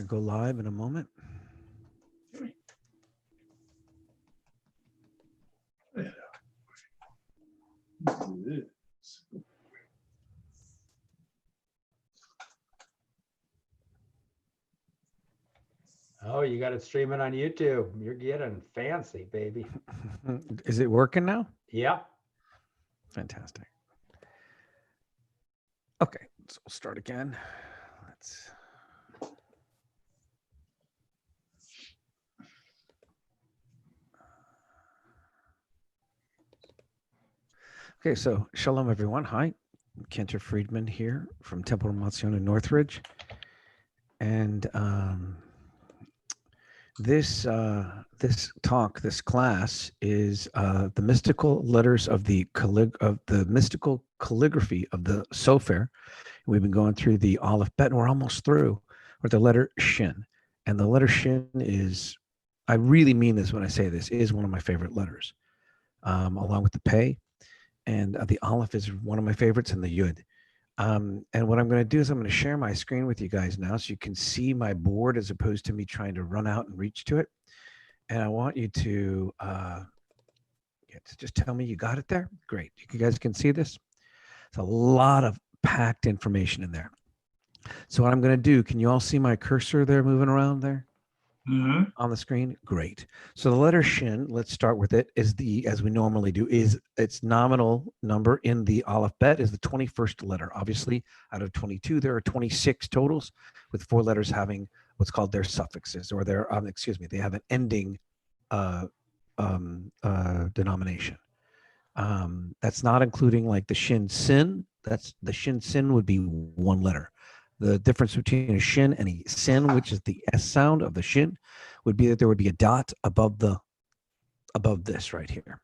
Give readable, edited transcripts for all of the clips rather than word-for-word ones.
to go live in a moment. Oh, you got it streaming on YouTube. You're getting fancy, baby. Is it working now? Yeah. Fantastic. Okay, so we'll start again. Let's. Okay, so shalom, everyone. Hi, Kenter Friedman here from Temple Ramon in Northridge. And this class is the mystical letters of the mystical calligraphy of the SOFER. We've been going through the Aleph Bet, and we're almost through with the letter Shin. And the letter Shin is, I really mean this when I say this, is one of my favorite letters, along with the Pei. And the Aleph is one of my favorites, and the Yud. And what I'm going to do is I'm going to share my screen with you guys now so you can see my board as opposed to me trying to run out and reach to it. And I want you to just tell me you got it there. Great. You guys can see this. It's a lot of packed information in there. So what I'm going to do, can you all see my cursor there moving around there? On the screen? Great. So the letter Shin, let's start with it, is as we normally do, is its nominal number in the Aleph Bet is the 21st letter. Obviously, out of 22, there are 26 totals, with 4 letters having what's called their suffixes, or their, they have an ending denomination. That's not including like the Shin Sin. That's the Shin Sin would be 1 letter. The difference between a Shin and a Sin, which is the S sound of the Shin, would be that there would be a dot above this right here,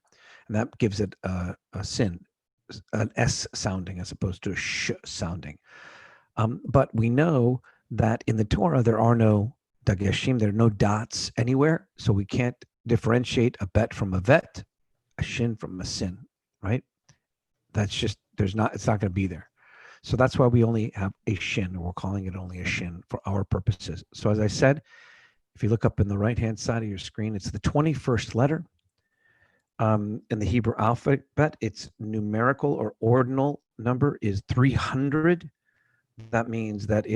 and that gives it a Sin, an S sounding as opposed to a Sh sounding. But we know that in the Torah there are no dageshim, there are no dots anywhere, so we can't differentiate a bet from a vet, a Shin from a Sin, right? That's just it's not going to be there. So that's why we only have a Shin, or we're calling it only a Shin for our purposes. So as I said, if you look up in the right-hand side of your screen, it's the 21st letter. In the Hebrew alphabet, its numerical or ordinal number is 300. That means that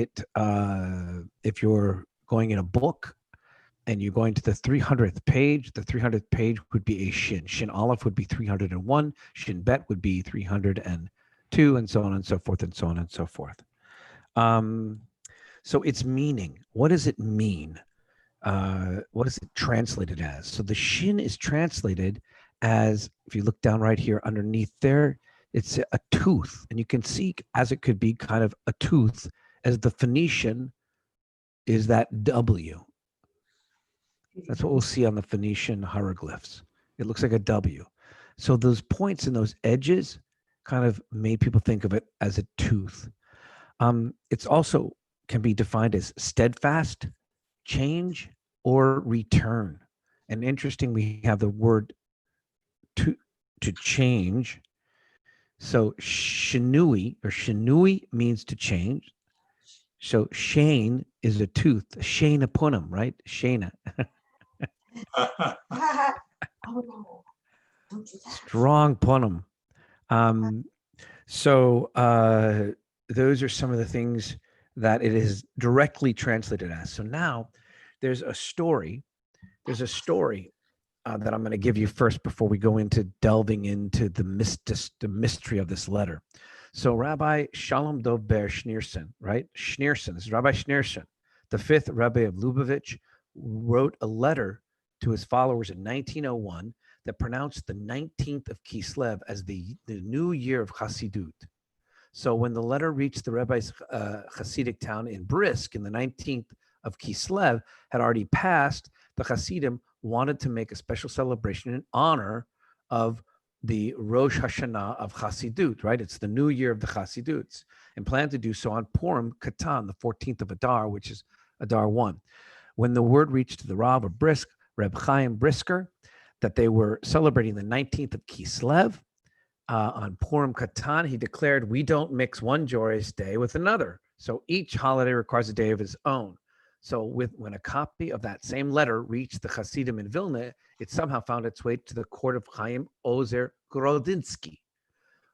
if you're going in a book and you're going to the 300th page, the 300th page would be a Shin. Shin Aleph would be 301. Shin Bet would be 302, and so on and so forth, and so on and so forth. So its meaning, what does it mean? What is it translated as? So the Shin is translated as, if you look down right here underneath there, it's a tooth. And you can see as it could be kind of a tooth, as the Phoenician is that W. That's what we'll see on the Phoenician hieroglyphs. It looks like a W. So those points and those edges kind of made people think of it as a tooth. It's also can be defined as steadfast, change, or return. And interesting, we have the word to change. So shinui means to change. So Shane is a tooth. Shane upon him, right? Shana. Oh no! Don't do that. Strong punum. So those are some of the things that it is directly translated as. So now there's a story. There's a story that I'm going to give you first before we go into delving into the mystery of this letter. So Rabbi Shalom Dov Ber Schneerson, right? Schneerson, this is Rabbi Schneerson, the 5th Rebbe of Lubavitch, wrote a letter to his followers in 1901 that pronounced the 19th of Kislev as the new year of Chassidut. So when the letter reached the Rebbe's Hasidic town in Brisk in the 19th of Kislev had already passed, the Hasidim wanted to make a special celebration in honor of the Rosh Hashanah of Chassidut, right? It's the new year of the Chassiduts, and planned to do so on Purim Katan, the 14th of Adar, which is Adar 1. When the word reached the Rav of Brisk, Reb Chaim Brisker, that they were celebrating the 19th of Kislev on Purim Katan, he declared, "We don't mix one joyous day with another. So each holiday requires a day of its own. So when a copy of that same letter reached the Hasidim in Vilna, it somehow found its way to the court of Chaim Ozer Grodinsky.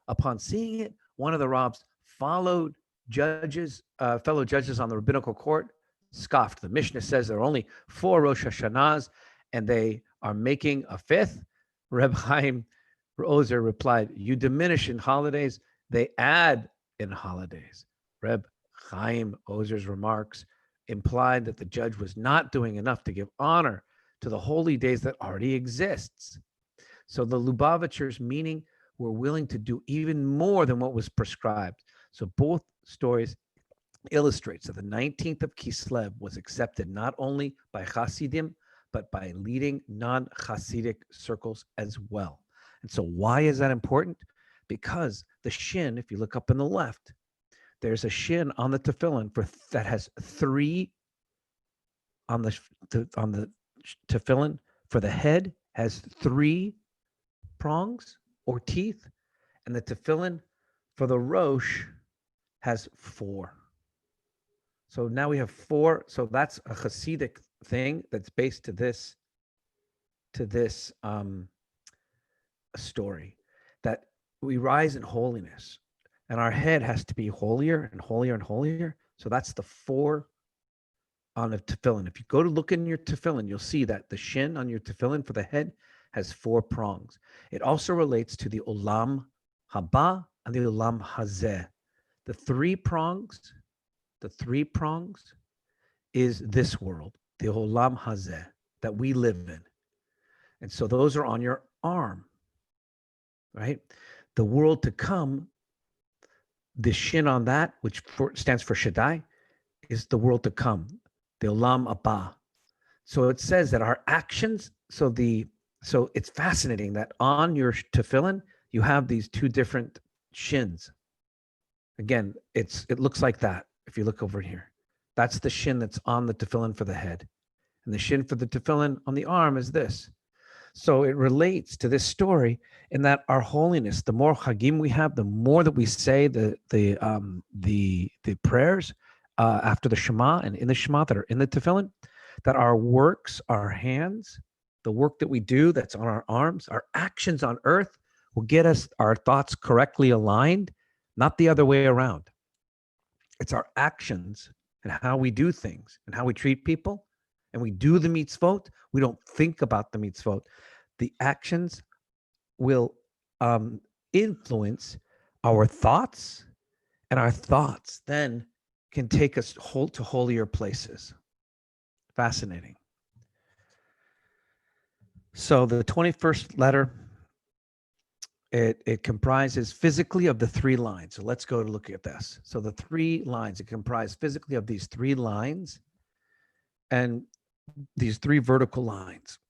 Upon seeing it, one of the rabbis fellow judges on the rabbinical court scoffed. The Mishnah says there are only 4 Rosh Hashanahs, and they are making a 5th. Reb Chaim Ozer replied, "You diminish in holidays, they add in holidays." Reb Chaim Ozer's remarks implied that the judge was not doing enough to give honor to the holy days that already exists. So the Lubavitchers, meaning, were willing to do even more than what was prescribed. So both stories illustrate that the 19th of Kislev was accepted not only by Hasidim, but by leading non-Hasidic circles as well. And so why is that important? Because the Shin, if you look up in the left, there's a Shin on the tefillin that has 3 on the tefillin for the head has 3 prongs or teeth, and the tefillin for the Rosh has 4. So now we have 4. So that's a Hasidic thing that's based to this story, that we rise in holiness, and our head has to be holier and holier and holier. So that's the 4 on the tefillin. If you go to look in your tefillin, you'll see that the Shin on your tefillin for the head has 4 prongs. It also relates to the Olam Haba and the Olam Hazeh. The 3 prongs is this world, the Olam Hazeh that we live in. And so those are on your arm, right? The world to come, the Shin on that, which stands for Shaddai, is the world to come, the Olam Abba. So it says that our actions, so it's fascinating that on your tefillin, you have these 2 different shins. Again, it looks like that. If you look over here, that's the Shin that's on the tefillin for the head. And the Shin for the tefillin on the arm is this. So it relates to this story in that our holiness, the more Chagim we have, the more that we say the prayers after the Shema and in the Shema that are in the tefillin, that our works, our hands, the work that we do that's on our arms, our actions on earth will get us our thoughts correctly aligned, not the other way around. It's our actions and how we do things and how we treat people, and we do the mitzvot. We don't think about the mitzvot. The actions will influence our thoughts, and our thoughts then can take us to holier places. Fascinating. So the 21st letter, it comprises physically of the 3 lines. So let's go to look at this. So the 3 lines, it comprises physically of these 3 lines and these 3 vertical lines.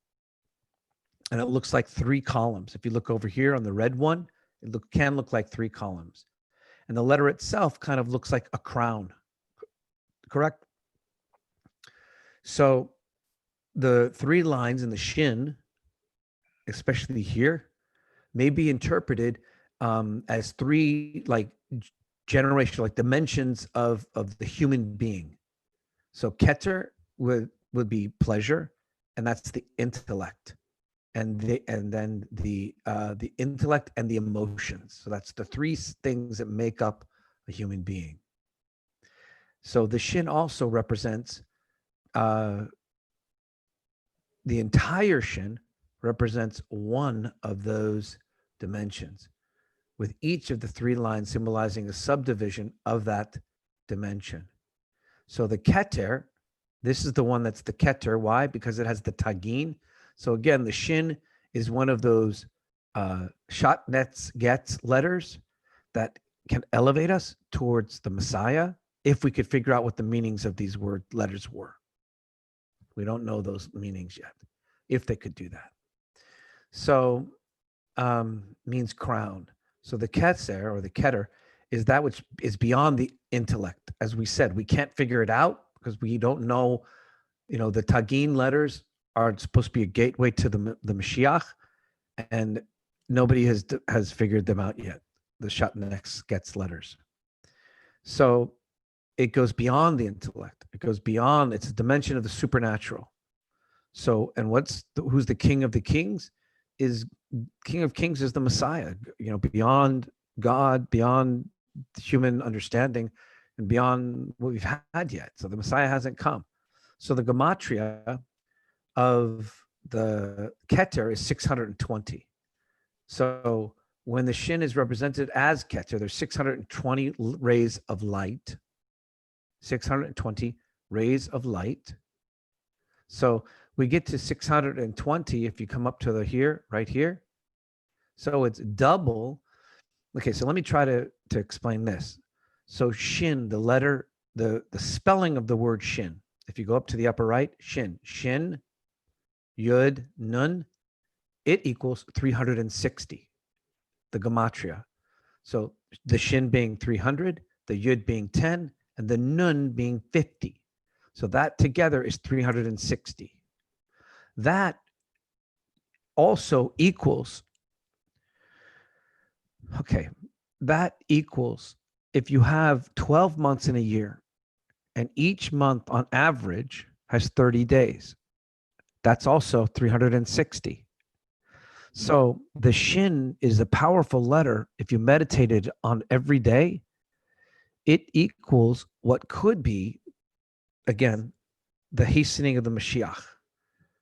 And it looks like 3 columns. If you look over here on the red one, it can look like 3 columns. And the letter itself kind of looks like a crown, correct? So the 3 lines in the Shin, especially here, may be interpreted as 3 like generational, like dimensions of the human being. So Keter would be pleasure, and that's the intellect, and then the intellect and the emotions. So that's the 3 things that make up a human being. So the Shin also represents the entire Shin represents one of those dimensions, with each of the 3 lines symbolizing a subdivision of that dimension. So the Keter, this is the one that's the Keter. Why? Because it has the Tagin. So again, the Shin is one of those Shatnetz Getz letters that can elevate us towards the Messiah if we could figure out what the meanings of these letters were. We don't know those meanings yet, if they could do that. So means crown. So the Ketzer or the Keter is that which is beyond the intellect. As we said, we can't figure it out because we don't know, the Tagin letters are supposed to be a gateway to the Mashiach, and nobody has figured them out yet, the Shatnetz Getz letters. So it goes beyond the intellect. It goes beyond, it's a dimension of the supernatural. So, and who's the King of the Kings? King of Kings is the Messiah, beyond God, beyond human understanding, and beyond what we've had yet. So the Messiah hasn't come. So the gematria of the Keter is 620. So when the Shin is represented as Keter, there's 620 rays of light. 620 rays of light. So we get to 620 if you come up to the here, right here. So it's double. Okay, so let me try to explain this. So Shin, the letter, the spelling of the word Shin, if you go up to the upper right, Shin, Yud, Nun, it equals 360, the gematria. So the Shin being 300, the Yud being 10, and the Nun being 50. So that together is 360. That also equals, that equals, if you have 12 months in a year, and each month on average has 30 days, that's also 360. So the Shin is a powerful letter. If you meditated on every day, it equals what could be, again, the hastening of the Mashiach.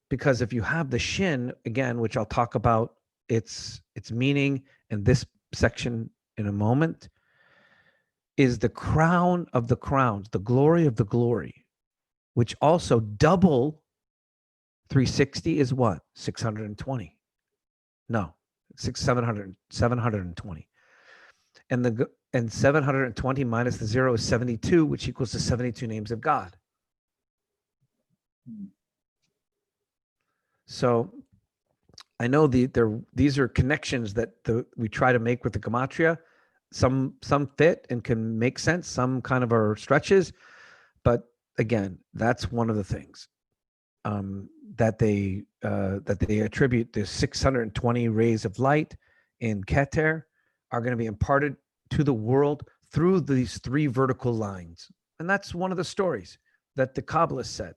Because if you have the Shin, again, which I'll talk about its meaning in this section in a moment, is the crown of the crowns, the glory of the glory, which also double 360 is what? 620. No, 720. And 720 minus the 0 is 72, which equals the 72 names of God. So I know these are connections that we try to make with the gematria. Some fit and can make sense. Some kind of are stretches, but again, that's one of the things that they attribute. The 620 rays of light in Keter are going to be imparted to the world through these three vertical lines, and that's one of the stories that the Kabbalists said.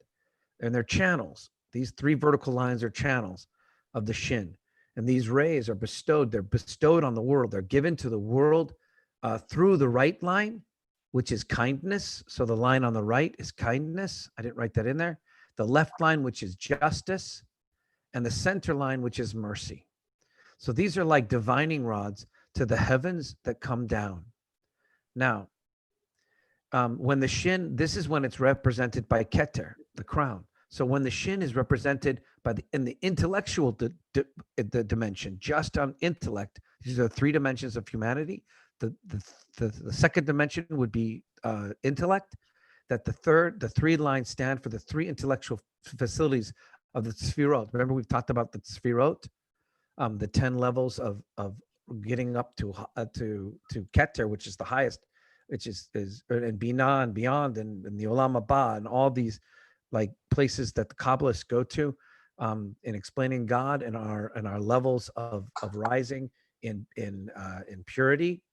And they're channels. These three vertical lines are channels of the Shin, and these rays are bestowed. They're bestowed on the world. They're given to the world through the right line, which is kindness. So the line on the right is kindness. I didn't write that in there. The left line, which is justice, and the center line, which is mercy. So these are like divining rods to the heavens that come down. Now, when the Shin, this is when it's represented by Keter, the crown. So when the Shin is represented in the intellectual the dimension, just on intellect, these are three dimensions of humanity. The second dimension would be intellect. That the three lines stand for the three intellectual facilities of the Sfirot. Remember, we've talked about the Sfirot, the 10 levels of getting up to Keter, which is the highest, which is and Binah and beyond, and the Olam Haba, and all these like places that the Kabbalists go to in explaining God and our levels of rising in purity.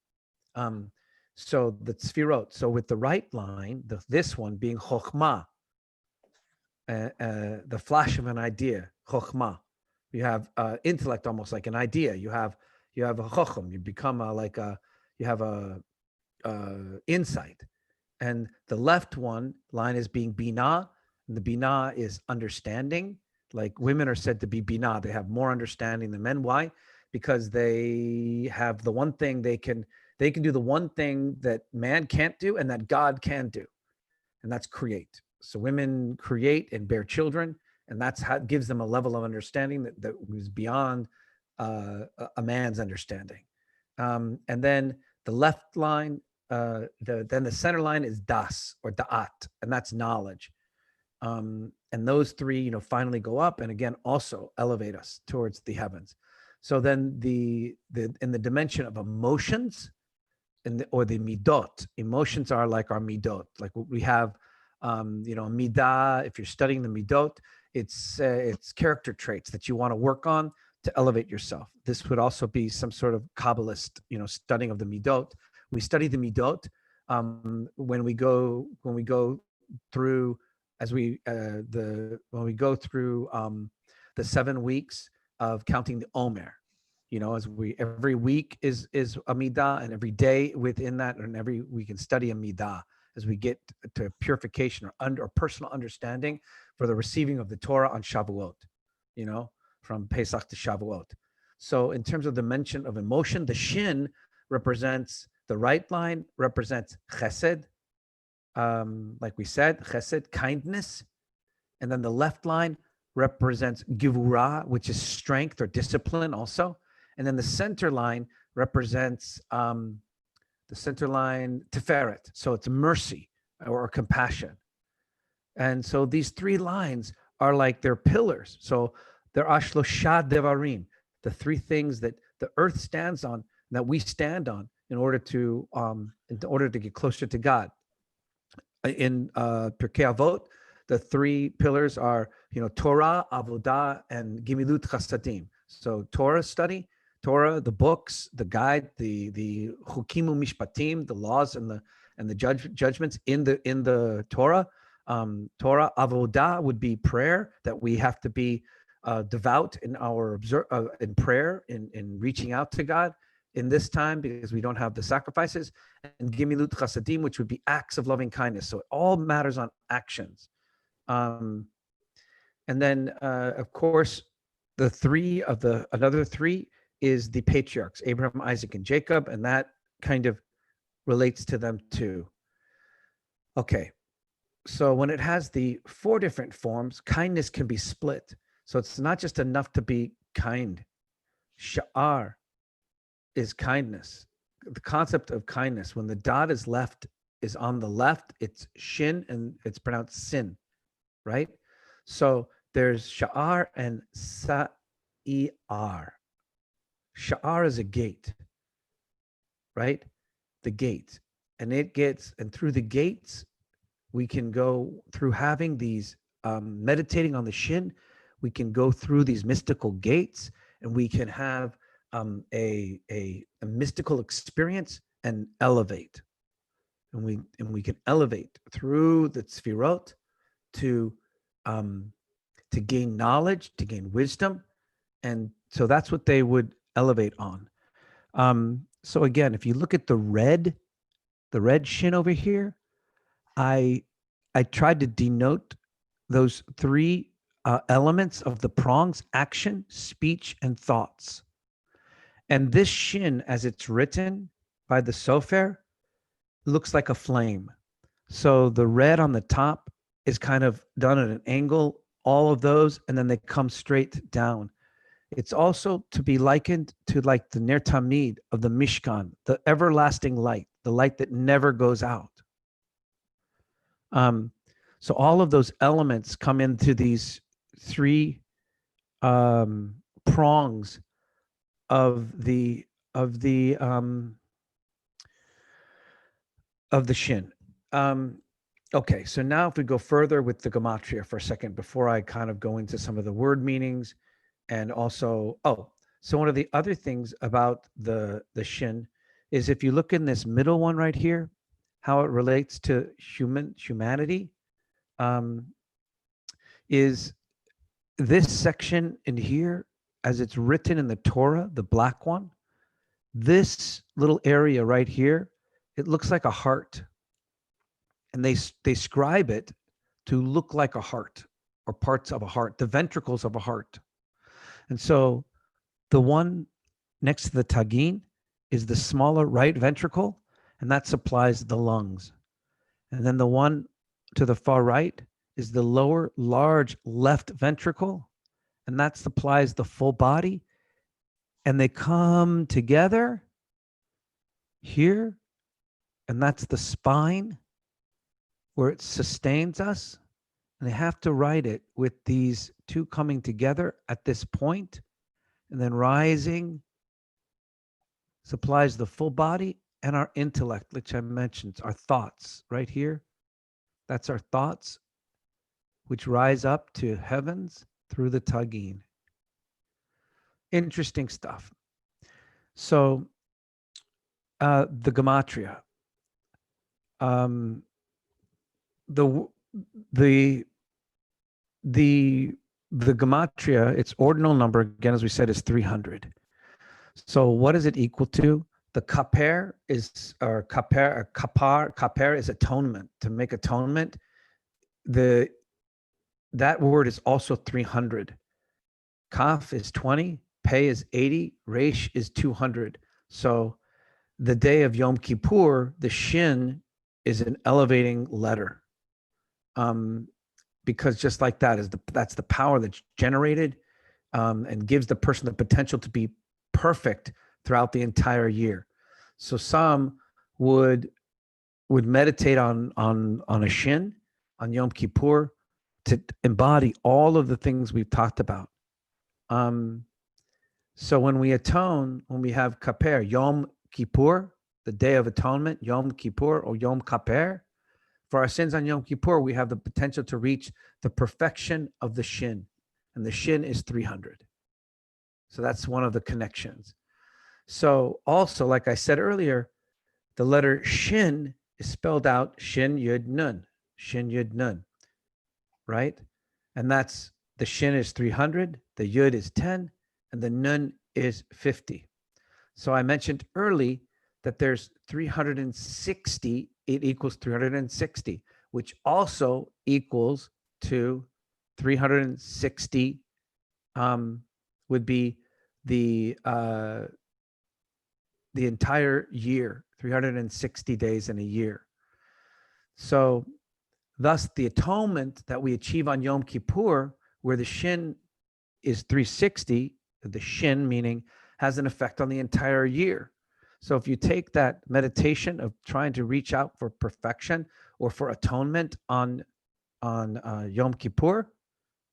So the Sfirot. So with the right line, this one being Chokhmah, the flash of an idea, Chokhmah. You have intellect, almost like an idea. You have a Chochem. You become you have a insight. And the left one line is being Binah, and the Binah is understanding. Like women are said to be Binah. They have more understanding than men. Why? Because they have the one thing they can do, the one thing that man can't do and that God can do, and that's create. So women create and bear children, and that's how it gives them a level of understanding that was beyond a man's understanding. And then the left line, then the center line is das or da'at, and that's knowledge. And those three, finally go up, and again also elevate us towards the heavens. So then in the dimension of emotions, or the midot, emotions are like our midot. Like we have, midah. If you're studying the midot, it's character traits that you want to work on to elevate yourself. This would also be some sort of Kabbalist, studying of the midot. We study the midot when we go through as we when we go through the 7 weeks of counting the Omer. You know, as we every week is a midah, and every day within that, and every we can study a midah as we get to purification or personal understanding for the receiving of the Torah on Shavuot. You know, from Pesach to Shavuot. So in terms of the mention of emotion, the Shin represents the right line represents Chesed, like we said, Chesed, kindness, and then the left line represents Givurah, which is strength or discipline also. And then the center line represents Tiferet. So it's mercy or compassion. And so these 3 lines are like they're pillars. So they're Ashlosha Devarim, the 3 things that the earth stands on, that we stand on in order to get closer to God. In Pirkei Avot, the 3 pillars are, Torah, Avodah, and Gimilut Chasadim. So Torah study, Torah, the books, the guide, the Chukimu Mishpatim, the laws and the judgments in the Torah. Torah, Avodah would be prayer, that we have to be devout in our in prayer, in reaching out to God in this time because we don't have the sacrifices, and Gimilut Chasadim, which would be acts of loving kindness. So it all matters on actions. And then, of course, another 3 is the patriarchs, Abraham, Isaac, and Jacob, and that kind of relates to them too. Okay, so when it has the 4 different forms, kindness can be split. So it's not just enough to be kind. Sha'ar is kindness. The concept of kindness, when the dot is on the left, it's shin and it's pronounced sin, right? So there's sha'ar and sa'ir. Sha'ar is a gate, right? The gate. And through the gates, we can go through having these, meditating on the shin, we can go through these mystical gates, and we can have a mystical experience and elevate. And we can elevate through the tzfirot to gain knowledge, to gain wisdom. And so that's what they would elevate on. So again, if you look at the red shin over here, I tried to denote those 3 elements of the prongs: action, speech, and thoughts. And this shin, as it's written by the SOFER, looks like a flame. So the red on the top is kind of done at an angle, all of those, and then they come straight down. It's also to be likened to like the Ner Tamid of the Mishkan, the everlasting light, the light that never goes out. So all of those elements come into these 3 prongs of the shin. Okay, so now if we go further with the gematria for a second, before I kind of go into some of the word meanings, and also, so one of the other things about the shin is, if you look in this middle one right here, how it relates to humanity, is this section in here, as it's written in the Torah, the black one, this little area right here, it looks like a heart. And they scribe it to look like a heart, or parts of a heart, the ventricles of a heart. And so the one next to the tagin is the smaller right ventricle, and that supplies the lungs. And then the one to the far right is the lower large left ventricle, and that supplies the full body. And they come together here, and that's the spine where it sustains us. And they have to write it with these 2 coming together at this point, and then rising supplies the full body and our intellect, which I mentioned, our thoughts right here. That's our thoughts, which rise up to heavens through the tagin. Interesting stuff. So the gematria. the the the the gematria, its ordinal number, again, as we said, is 300. So what is it equal to? The kaper is, or kapar is atonement. To make atonement, that word is also 300. Kaf is 20, pei is 80, resh is 200. So the day of Yom Kippur, the shin is an elevating letter. Because just like that's the power that's generated, and gives the person the potential to be perfect throughout the entire year. So some would meditate on a shin on Yom Kippur to embody all of the things we've talked about. So when we atone, when we have kaper, Yom Kippur, the Day of Atonement, Yom Kippur or Yom Kaper, for our sins on Yom Kippur, we have the potential to reach the perfection of the shin, and the shin is 300. So that's one of the connections. So also, like I said earlier, the letter shin is spelled out shin yud nun, right? And that's, the shin is 300, the yud is 10, and the nun is 50. So I mentioned early that there's 360, it equals 360, which also equals to 360 would be the entire year, 360 days in a year. So thus the atonement that we achieve on Yom Kippur, where the shin is 360, the shin meaning has an effect on the entire year. So if you take that meditation of trying to reach out for perfection or for atonement on Yom Kippur,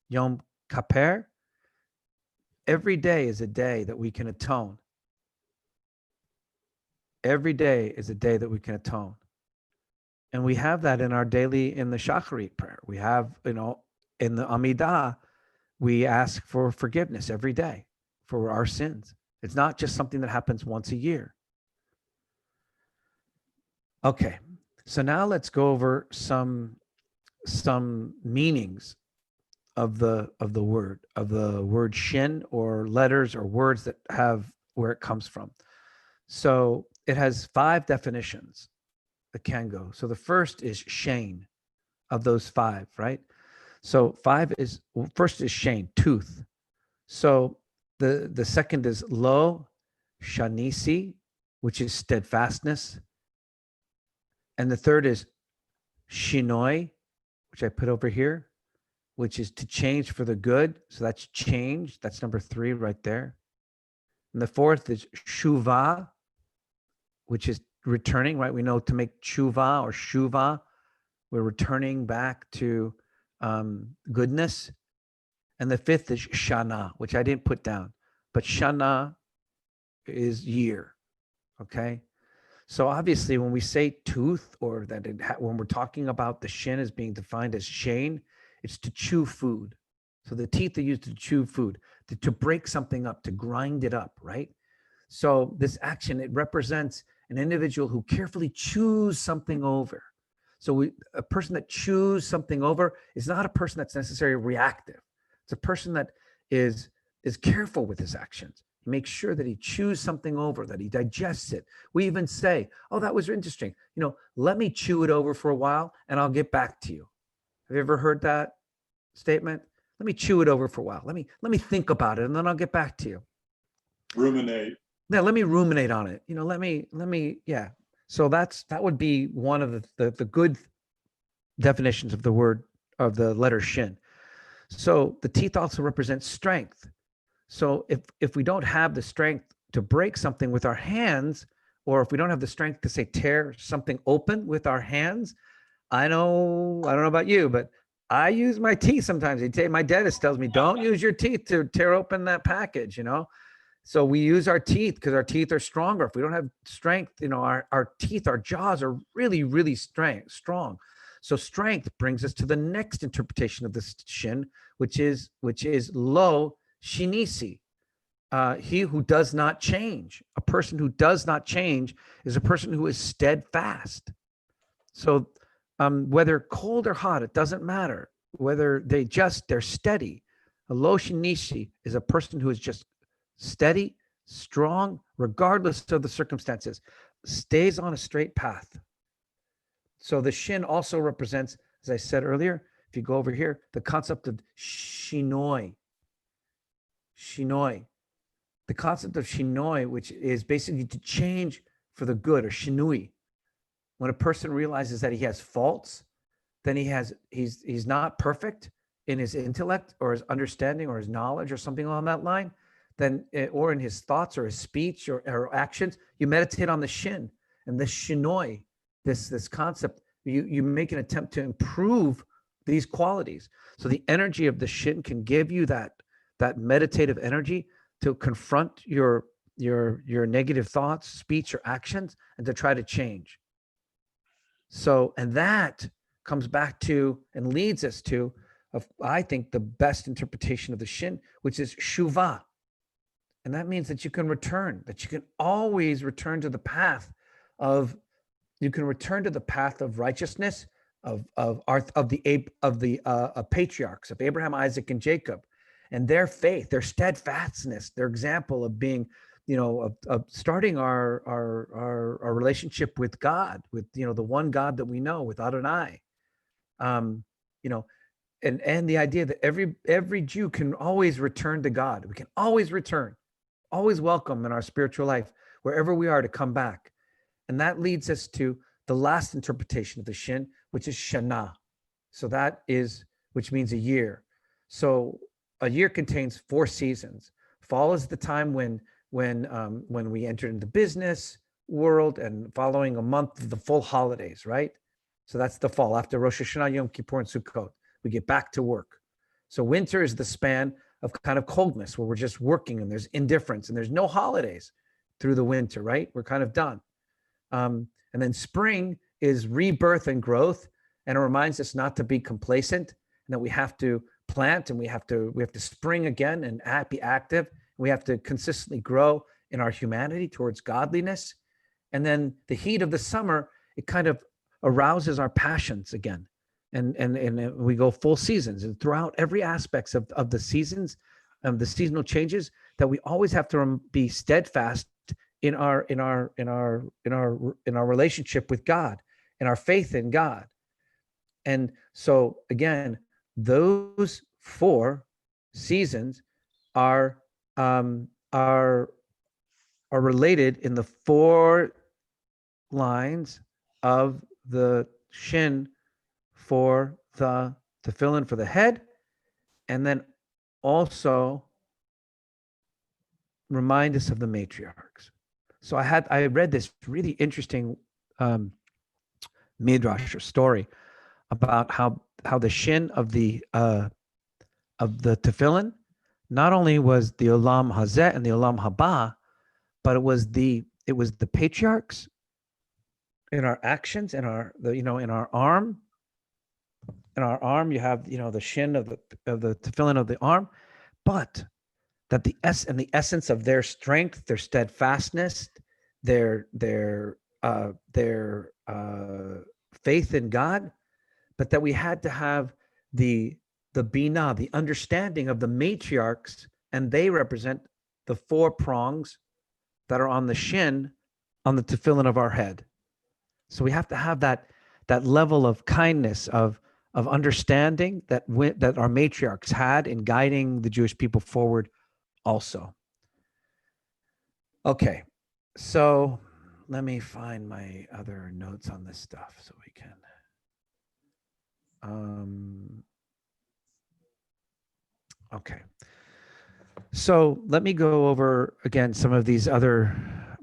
Yom Kaper, every day is a day that we can atone. Every day is a day that we can atone. And we have that in our daily, in the Shacharit prayer. We have, in the Amidah, we ask for forgiveness every day for our sins. It's not just something that happens once a year. Okay, so now let's go over some meanings of the word shin, or letters or words that have where it comes from. So it has 5 definitions that can go. So the first is shane, of those 5, right? So first is shane, tooth. So the second is lo shanisi, which is steadfastness. And the third is shinoi, which I put over here, which is to change for the good. So that's change. That's number 3 right there. And the fourth is shuvah, which is returning, right? We know to make tshuva or shuva, we're returning back to goodness. And the 5th is shana, which I didn't put down, but shana is year, okay? So obviously when we say tooth, or that when we're talking about the shin as being defined as shane, it's to chew food. So the teeth are used to chew food, to break something up, to grind it up, right? So this action, it represents an individual who carefully chews something over. So a person that chews something over is not a person that's necessarily reactive. It's a person that is careful with his actions. He makes sure that he chews something over, that he digests it. We even say, oh, that was interesting. Let me chew it over for a while and I'll get back to you. Have you ever heard that statement? Let me chew it over for a while. Let me think about it and then I'll get back to you. Ruminate. Yeah, let me ruminate on it. Yeah. So that would be one of the good definitions of the word, of the letter shin. So the teeth also represent strength. So if we don't have the strength to break something with our hands, or if we don't have the strength to say tear something open with our hands, I don't know about you, but I use my teeth sometimes. My dentist tells me, don't use your teeth to tear open that package, So we use our teeth because our teeth are stronger. If we don't have strength, our teeth, our jaws are really, really strong. So strength brings us to the next interpretation of this shin, which is lo shinisi. He who does not change. A person who does not change is a person who is steadfast. So whether cold or hot, it doesn't matter. Whether they're steady. A low shinishi is a person who is just steady, strong, regardless of the circumstances, stays on a straight path. So the Shin also represents, as I said earlier, if you go over here, the concept of shinoi. Shinoi. The concept of shinoi, which is basically to change for the good, or shinui. When a person realizes that he has faults, then he's not perfect in his intellect or his understanding or his knowledge or something along that line, then or in his thoughts or his speech or actions, you meditate on the Shin and the shinoi, this concept. You make an attempt to improve these qualities. So the energy of the Shin can give you that meditative energy to confront your negative thoughts, speech, or actions, and to try to change. So, and that comes back to and leads us to, I think, the best interpretation of the Shin, which is shuvah. And that means that you can return, that you can always return to the path of, righteousness, of the patriarchs, of Abraham, Isaac, and Jacob, and their faith, their steadfastness, their example of being, of starting our relationship with God, with, the one God that we know, with Adonai, and the idea that every Jew can always return to God. We can always return, always welcome in our spiritual life, wherever we are, to come back. And that leads us to the last interpretation of the Shin, which is Shana. So that is, which means a year. So a year contains 4 seasons. Fall is the time when we enter into business world, and following a month of the full holidays, right? So that's the fall. After Rosh Hashanah, Yom Kippur, and Sukkot, we get back to work. So winter is the span of kind of coldness, where we're just working and there's indifference and there's no holidays through the winter, right? We're kind of done. And then spring is rebirth and growth, and it reminds us not to be complacent, and that we have to plant, and we have to spring again and be active. We have to consistently grow in our humanity towards godliness. And then the heat of the summer, it kind of arouses our passions again, and we go full seasons, and throughout every aspects of the seasons, the seasonal changes, that we always have to be steadfast in our relationship with God, in our faith in God. And so again, those 4 seasons are related in the 4 lines of the Shin for the tefillin for the head, and then also remind us of the matriarchs. So I read this really interesting midrash, or story, about how the Shin of the tefillin not only was the Olam Hazeh and the Olam Haba, but it was the patriarchs in our actions, in our arm. In our arm, you have the Shin of the tefillin of the arm, but that the essence of their strength, their steadfastness, their faith in God, but that we had to have the bina, the understanding of the matriarchs, and they represent the 4 prongs that are on the Shin, on the tefillin of our head. So we have to have that level of kindness, of understanding that our matriarchs had in guiding the Jewish people forward also. Okay, so let me find my other notes on this stuff so we can. Okay, so let me go over again some of these other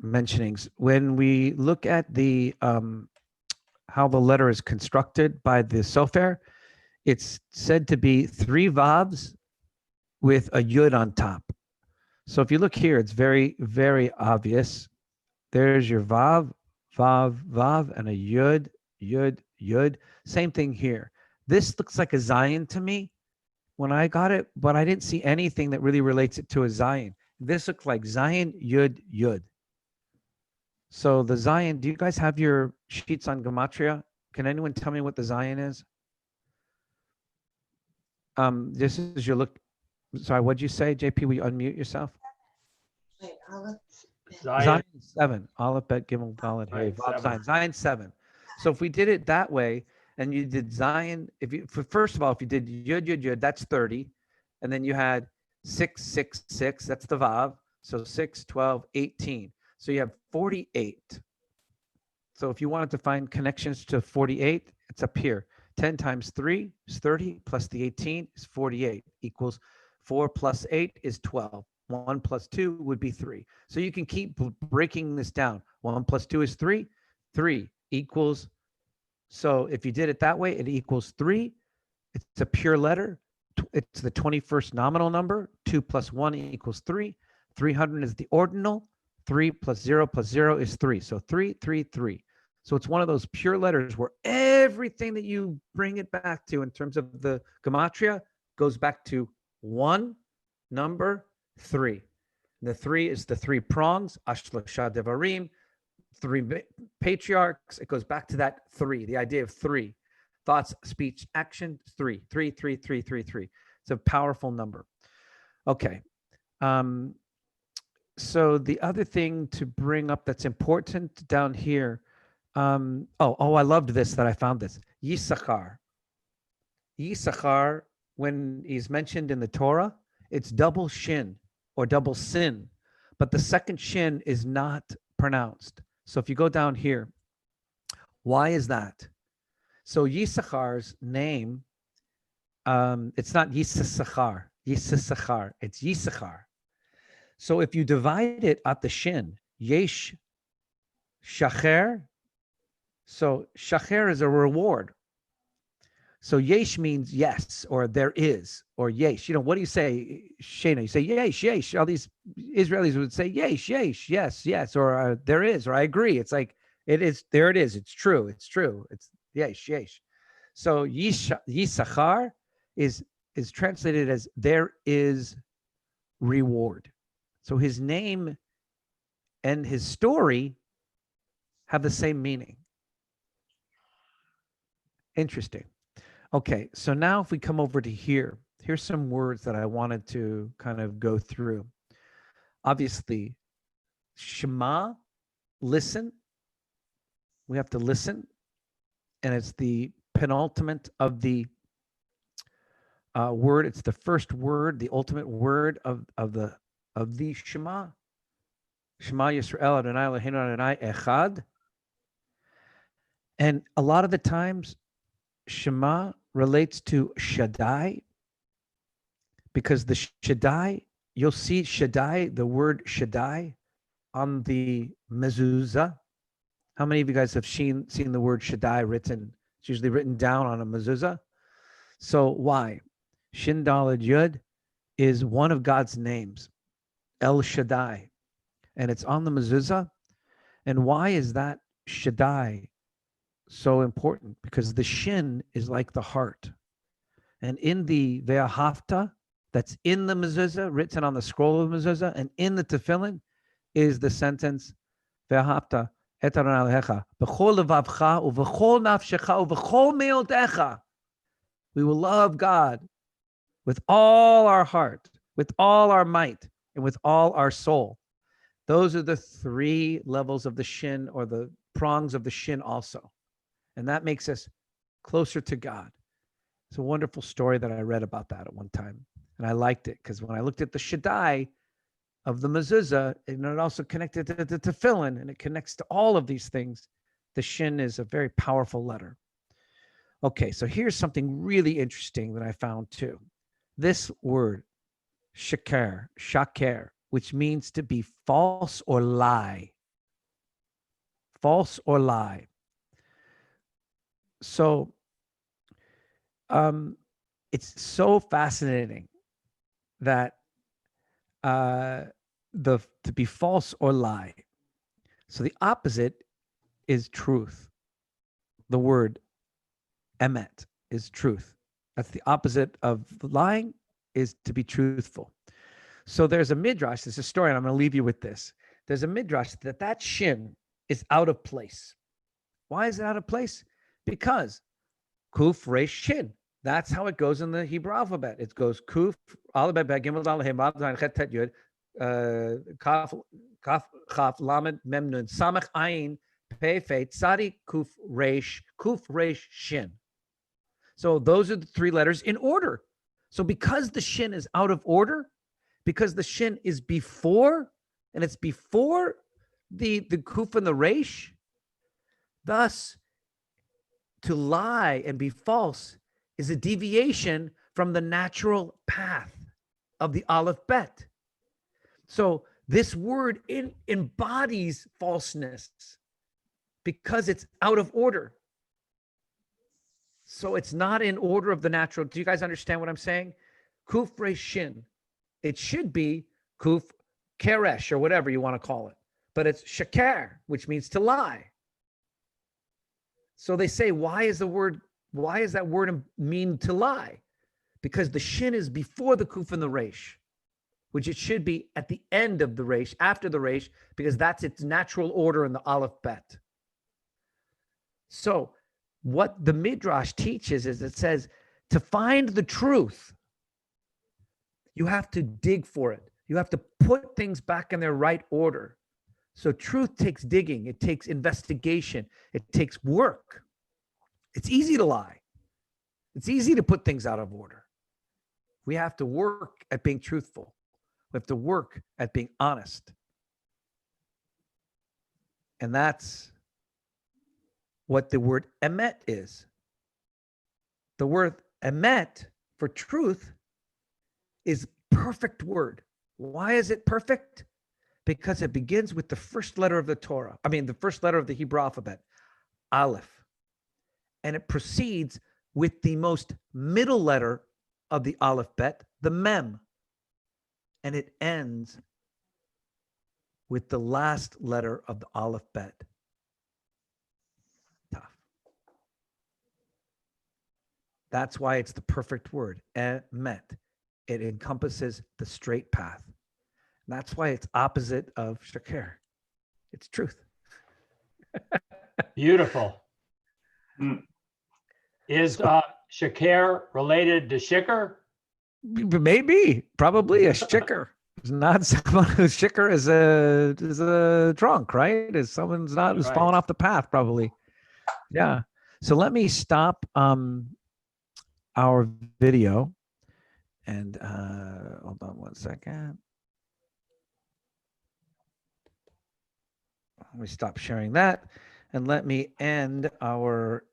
mentionings. When we look at the how the letter is constructed by the SOFER, it's said to be 3 vavs with a yud on top. So if you look here, it's very, very obvious. There's your vav, vav, vav, and a yud, yud, yud. Same thing here. This looks like a Zion to me when I got it, but I didn't see anything that really relates it to a Zion. This looks like Zion, yud, yud. So the Zion, do you guys have your sheets on Gematria? Can anyone tell me what the Zion is? This is your look. Sorry, what'd you say, JP? Will you unmute yourself? Wait, Aleph. Zion. Zion 7. Aleph, Bet, Gimel, Dalet, Hey, Right, Vav, 7. Zion. Zion 7. So if we did it that way, and you did Zion, first of all, if you did Yud, Yud, Yud, that's 30. And then you had 6, 6, 6, that's the Vav. So 6, 12, 18. So you have 48. So if you wanted to find connections to 48, it's up here. 10 times 3 is 30, plus the 18 is 48, equals 4 plus 8 is 12. 1 plus 2 would be 3. So you can keep breaking this down. 1 plus 2 is 3. 3 equals, so if you did it that way, it equals 3. It's a pure letter. It's the 21st nominal number. 2 plus 1 equals 3. 300 is the ordinal. 3 plus 0 is 3. So 3, 3, 3. So it's one of those pure letters where everything that you bring it back to in terms of the gematria goes back to one number 3. The 3 is the 3 prongs, Ashlasha Devarim, 3 patriarchs. It goes back to that 3, the idea of 3. Thoughts, speech, action, 3, 3, 3, 3, 3, 3. It's a powerful number. Okay. So the other thing to bring up that's important down here, I loved this, that I found this. Yisachar. Yisachar, when he's mentioned in the Torah, it's double shin or double sin, but the second shin is not pronounced. So if you go down here, why is that? So Yisachar's name, it's not Yisachar, it's Yisachar. So if you divide it at the shin, yesh shacher, so shacher is a reward. So yesh means yes, or there is, or yesh. You know, what do you say, Shana? You say yesh, yesh. All these Israelis would say yesh, yesh, yes, yes, or there is, or I agree. It's like, it is, there it is. It's true. It's true. It's yesh, yesh. So Yisachar is translated as there is reward. So his name and his story have the same meaning. Interesting. Okay, so now if we come over to here, here's some words that I wanted to kind of go through. Obviously, Shema, listen. We have to listen. And it's the penultimate of the word. It's the first word, the ultimate word of the Shema. Shema Yisrael Adonai Eloheinu Adonai Echad. And a lot of the times, Shema relates to Shaddai, because the Shaddai, you'll see Shaddai, the word Shaddai, on the mezuzah. How many of you guys have seen the word Shaddai written? It's usually written down on a mezuzah. So why? Shin Daled Yud is one of God's names, El Shaddai, and it's on the mezuzah. And why is that Shaddai so important? Because the shin is like the heart. And in the Ve'ahavta, that's in the mezuzah, written on the scroll of mezuzah, and in the tefillin is the sentence, Ve'ahavta et Adonai Elohecha b'chol levavcha u'v'chol nafshecha u'v'chol me'odecha. We will love God with all our heart, with all our might, and with all our soul. Those are the 3 levels of the shin, or the prongs of the shin also. And that makes us closer to God. It's a wonderful story that I read about that at one time. And I liked it because when I looked at the Shaddai of the mezuzah, and it also connected to the tefillin, and it connects to all of these things, the shin is a very powerful letter. Okay, so here's something really interesting that I found too. This word, shaker, which means to be false or lie. False or lie. So it's so fascinating that to be false or lie. So the opposite is truth. The word emet is truth. That's the opposite of lying, is to be truthful. So there's a midrash, there's a story, and I'm going to leave you with this. There's a midrash that shin is out of place. Why is it out of place? Because kuf resh shin. That's how it goes in the Hebrew alphabet. It goes kuf, aleph, bet, gimel, dal, he, vav, zayin, chet, tet, yud, kaf, chaf, lamed, mem, nun, samach, ayin, pei, fei, tzadi, kuf resh shin. So those are the three letters in order. So because the shin is out of order, because the shin is before, and it's before the kuf and the resh, thus to lie and be false is a deviation from the natural path of the aleph bet. So this word embodies falseness because it's out of order. So it's not in order of the natural. Do you guys understand what I'm saying? Kuf resh shin. It should be kuf keresh or whatever you want to call it, but it's shakar, which means to lie. So they say, why is that word mean to lie? Because the shin is before the kuf and the resh, which it should be at the end of the resh, after the resh, because that's its natural order in the aleph bet. So what the Midrash teaches is it says to find the truth, you have to dig for it. You have to put things back in their right order. So truth takes digging. It takes investigation. It takes work. It's easy to lie. It's easy to put things out of order. We have to work at being truthful. We have to work at being honest. And that's what the word emet is. The word emet for truth is perfect word. Why is it perfect? Because it begins with the first letter of the Torah. I mean, the first letter of the Hebrew alphabet, Aleph. And it proceeds with the most middle letter of the Aleph bet, the Mem. And it ends with the last letter of the Aleph bet, Taf. That's why it's the perfect word, emet. It encompasses the straight path. That's why it's opposite of shakar. It's truth. Beautiful. Is shakar related to shikar? Maybe, probably a shikar. It's not someone who's shikar is a drunk, right? Is someone's not who's fallen off the path, probably. Yeah. So let me stop our video and hold on one second. Let me stop sharing that and let me end our